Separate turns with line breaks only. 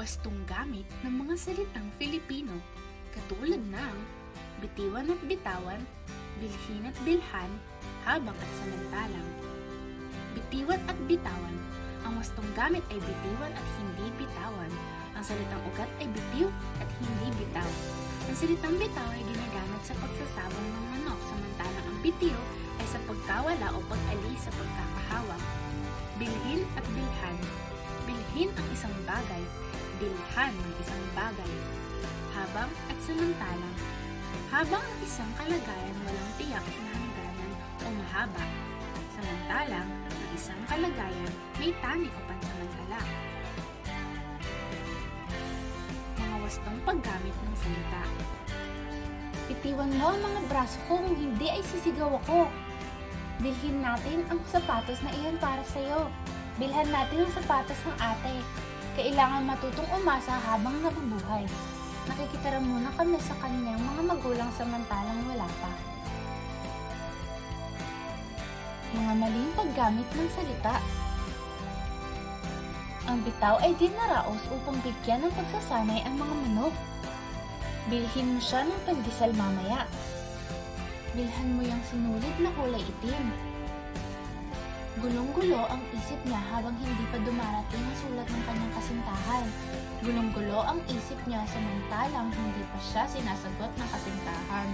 Wastong gamit ng mga salitang Filipino katulad ng bitiwan at bitawan, bilhin at bilhan, habang at samantalang. Bitiwan at bitawan. Ang wastong gamit ay bitiwan at hindi bitawan. Ang salitang ugat ay bitiw at hindi bitaw. Ang salitang bitaw ay ginagamit sa pagsasabong ng manok, samantalang ang bitiw ay sa pagkawala o pag-alis sa pagkakahawak. Bilhin at bilhan. Bilhin ang isang bagay, bilhan ang isang bagay. Habang at samantalang. Habang ang isang kalagayan walang tiyak na hangganan o mahaba. Samantalang, ang isang kalagayan may tani o pansamantala. Mga wastong paggamit ng salita.
Bitiwan mo ang mga braso ko kung hindi ay sisigaw ako. Bilhin natin ang sapatos na iyon para sa'yo. Bilhan natin ang sapatos ng ate. Kailangan matutong umasa habang nabubuhay. Nakikitara muna kami sa kanyang mga magulang samantalang wala pa. Mga maling paggamit ng salita. Ang bitaw ay dinaraos upang bigyan ng pagsasanay ang mga manok. Bilhin mo siya ng pandesal mamaya. Bilhan mo yung sinulid na kulay itim. Gulong-gulo ang isip niya habang hindi pa dumarating ang sulat ng kanyang kasintahan. Gulong-gulo ang isip niya samantalang hindi pa siya sinasagot ng kasintahan.